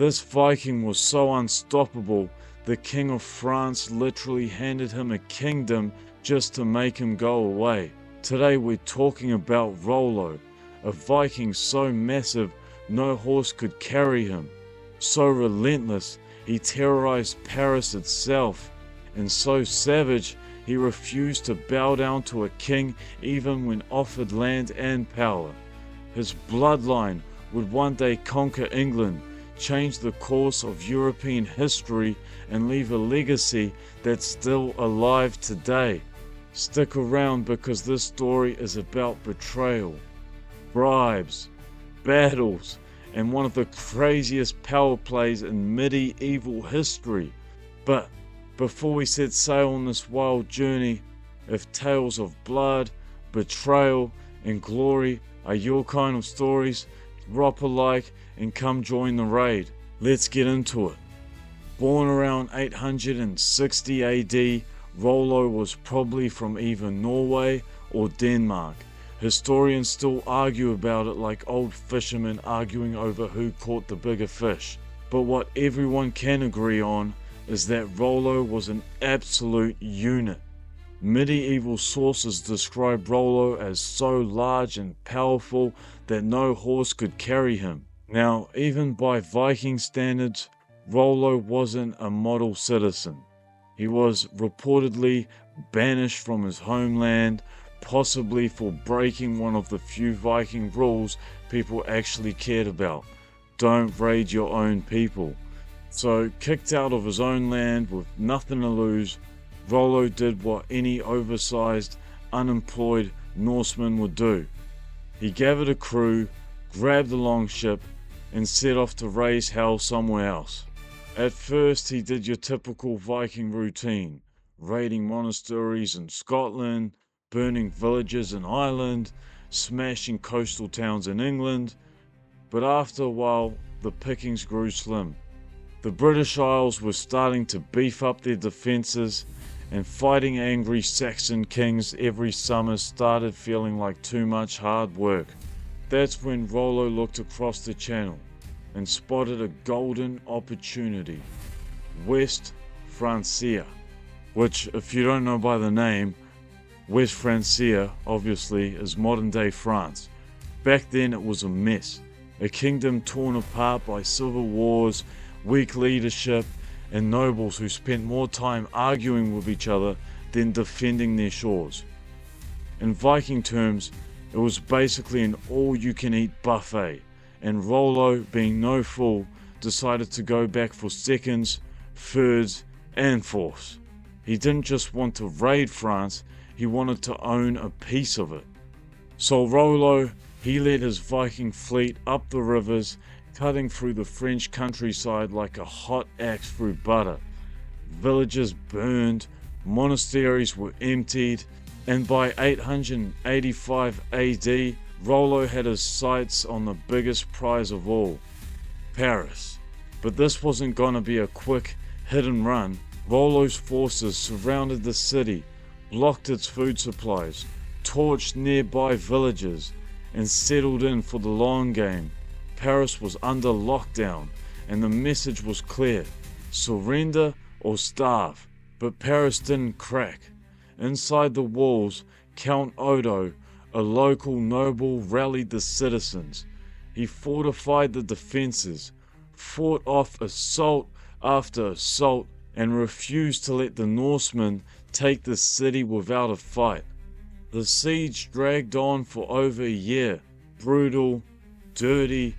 This Viking was so unstoppable, the King of France literally handed him a kingdom just to make him go away. Today we're talking about Rollo, a Viking so massive no horse could carry him, so relentless he terrorized Paris itself, and so savage he refused to bow down to a king even when offered land and power. His bloodline would one day conquer England, change the course of European history, and leave a legacy that's still alive today. Stick around because this story is about betrayal, bribes, battles, and one of the craziest power plays in medieval history. But before we set sail on this wild journey, if tales of blood, betrayal, and glory are your kind of stories, drop a like and come join the raid. Let's get into it. Born around 860 AD, Rollo was probably from either Norway or Denmark. Historians still argue about it like old fishermen arguing over who caught the bigger fish. But what everyone can agree on is that Rollo was an absolute unit. Medieval sources describe Rollo as so large and powerful that no horse could carry him. Now, even by Viking standards, Rollo wasn't a model citizen. He was reportedly banished from his homeland, possibly for breaking one of the few Viking rules people actually cared about: don't raid your own people. So, kicked out of his own land with nothing to lose, Rollo did what any oversized, unemployed Norseman would do. He gathered a crew, grabbed a longship, and set off to raise hell somewhere else. At first he did your typical Viking routine, raiding monasteries in Scotland, burning villages in Ireland, smashing coastal towns in England, but after a while the pickings grew slim. The British Isles were starting to beef up their defences, and fighting angry Saxon kings every summer started feeling like too much hard work. That's when Rollo looked across the channel and spotted a golden opportunity: West Francia, which, if you don't know by the name, West Francia obviously is modern day France. Back then it was a mess, a kingdom torn apart by civil wars, weak leadership, and nobles who spent more time arguing with each other than defending their shores. In Viking terms, it was basically an all-you-can-eat buffet, and Rollo, being no fool, decided to go back for seconds, thirds, and fourths. He didn't just want to raid France, he wanted to own a piece of it. So Rollo, he led his Viking fleet up the rivers, cutting through the French countryside like a hot axe through butter. Villages burned, monasteries were emptied, and by 885 AD, Rollo had his sights on the biggest prize of all, Paris. But this wasn't gonna be a quick hit and run. Rollo's forces surrounded the city, blocked its food supplies, torched nearby villages, and settled in for the long game. Paris was under lockdown, and the message was clear: surrender or starve. But Paris didn't crack. Inside the walls, Count Odo, a local noble, rallied the citizens. He fortified the defenses, fought off assault after assault, and refused to let the Norsemen take the city without a fight. The siege dragged on for over a year, brutal, dirty,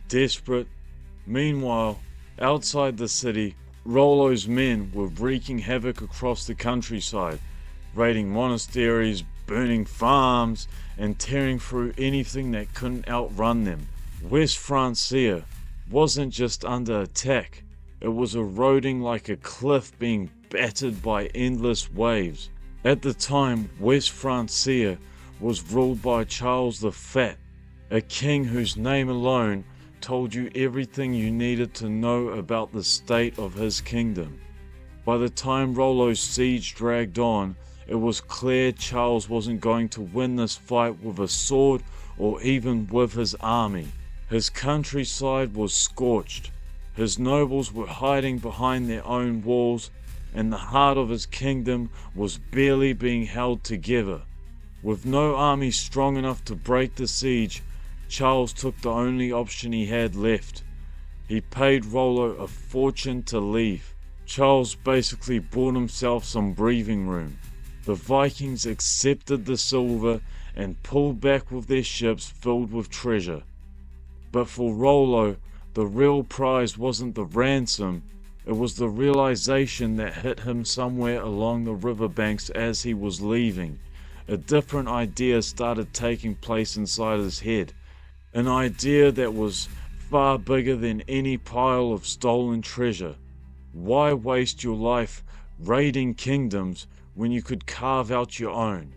desperate. Meanwhile, outside the city, Rollo's men were wreaking havoc across the countryside, raiding monasteries, burning farms, and tearing through anything that couldn't outrun them. West Francia wasn't just under attack, it was eroding like a cliff being battered by endless waves. At the time, West Francia was ruled by Charles the Fat, a king whose name alone told you everything you needed to know about the state of his kingdom. By the time Rollo's siege dragged on, it was clear Charles wasn't going to win this fight with a sword or even with his army. His countryside was scorched, His nobles were hiding behind their own walls, and the heart of his kingdom was barely being held together. With no army strong enough to break the siege, Charles took the only option he had left. He paid Rollo a fortune to leave. Charles basically bought himself some breathing room. The Vikings accepted the silver and pulled back with their ships filled with treasure. But for Rollo, the real prize wasn't the ransom, it was the realization that hit him somewhere along the riverbanks as he was leaving. A different idea started taking place inside his head, an idea that was far bigger than any pile of stolen treasure. Why waste your life raiding kingdoms when you could carve out your own?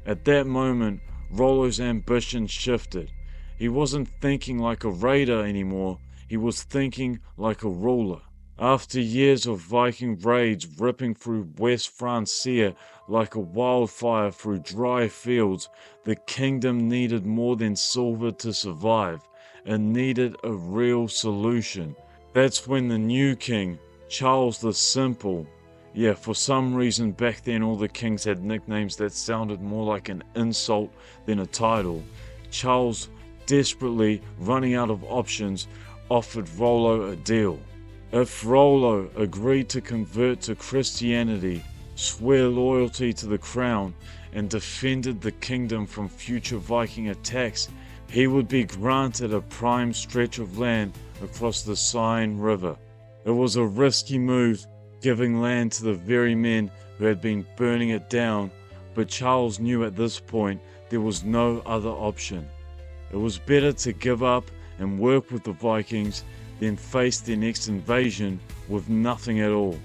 At that moment, Rollo's ambition shifted. He wasn't thinking like a raider anymore, he was thinking like a ruler. After years of Viking raids ripping through West Francia like a wildfire through dry fields, the kingdom needed more than silver to survive. It needed a real solution. That's when the new king, Charles the Simple, yeah, for some reason back then all the kings had nicknames that sounded more like an insult than a title. Charles, desperately running out of options, offered Rollo a deal. If Rollo agreed to convert to Christianity, swear loyalty to the crown, and defended the kingdom from future Viking attacks, he would be granted a prime stretch of land across the Seine River. It was a risky move, giving land to the very men who had been burning it down, but Charles knew at this point there was no other option. It was better to give up and work with the Vikings than face their next invasion with nothing at all.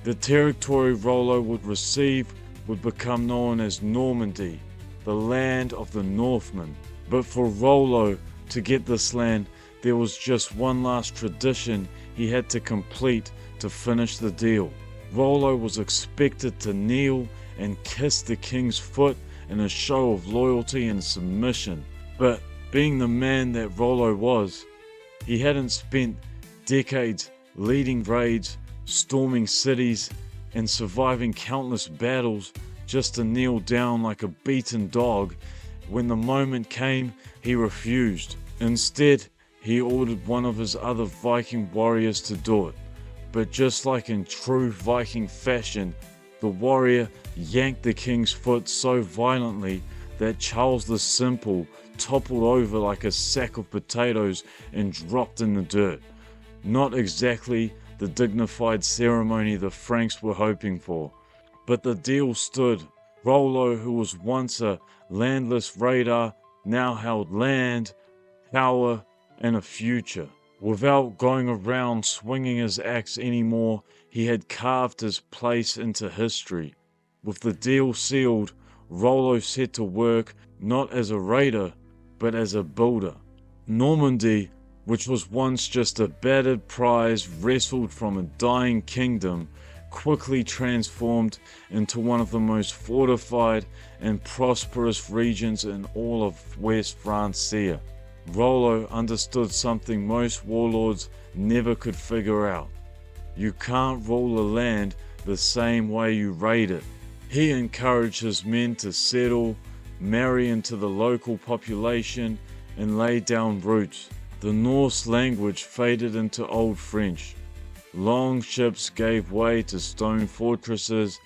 The territory Rollo would receive would become known as Normandy, the land of the Northmen. But for Rollo to get this land, there was just one last tradition he had to complete to finish the deal. Rollo was expected to kneel and kiss the king's foot in a show of loyalty and submission. But being the man that Rollo was, he hadn't spent decades leading raids, storming cities, and surviving countless battles just to kneel down like a beaten dog. When the moment came, he refused. Instead, he ordered one of his other Viking warriors to do it. But just like in true Viking fashion, the warrior yanked the king's foot so violently that Charles the Simple toppled over like a sack of potatoes and dropped in the dirt. Not exactly the dignified ceremony the Franks were hoping for, but the deal stood. Rollo, who was once a landless raider, now held land, power, and a future. Without going around swinging his axe anymore, he had carved his place into history. With the deal sealed, Rollo set to work not as a raider, but as a builder. Normandy, which was once just a battered prize wrestled from a dying kingdom, quickly transformed into one of the most fortified and prosperous regions in all of West Francia. Rollo understood something most warlords never could figure out. You can't rule a land the same way you raid it. He encouraged his men to settle, marry into the local population, and lay down roots. The Norse language faded into Old French. Long ships gave way to stone fortresses,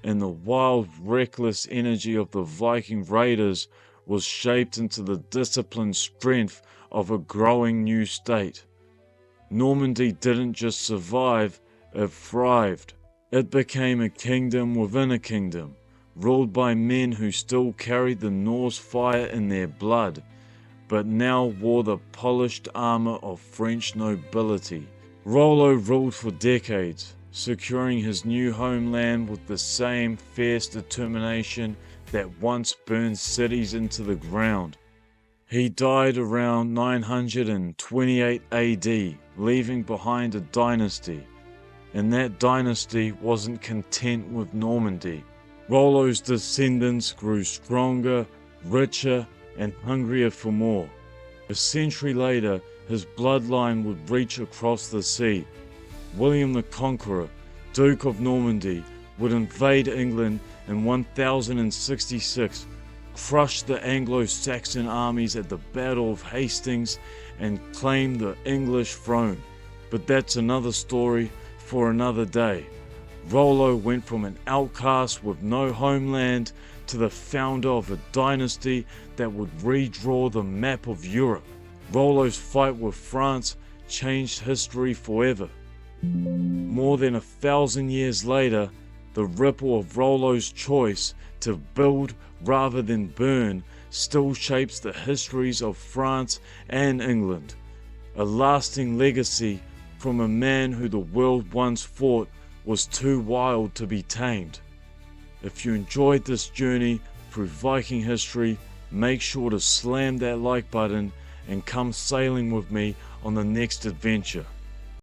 and the wild, reckless energy of the Viking raiders was shaped into the disciplined strength of a growing new state. Normandy didn't just survive, it thrived. It became a kingdom within a kingdom, ruled by men who still carried the Norse fire in their blood, but now wore the polished armor of French nobility. Rollo ruled for decades, securing his new homeland with the same fierce determination that once burned cities into the ground. He died around 928 AD, leaving behind a dynasty, and that dynasty wasn't content with Normandy. Rollo's descendants grew stronger, richer, and hungrier for more. A century later, his bloodline would reach across the sea. William the Conqueror, Duke of Normandy, would invade England in 1066, crush the Anglo-Saxon armies at the Battle of Hastings, and claim the English throne. But that's another story for another day. Rollo went from an outcast with no homeland to the founder of a dynasty that would redraw the map of Europe. Rollo's fight with France changed history forever. More than 1,000 years later, the ripple of Rollo's choice to build rather than burn still shapes the histories of France and England, a lasting legacy from a man who the world once thought was too wild to be tamed. If you enjoyed this journey through Viking history, make sure to slam that like button and come sailing with me on the next adventure.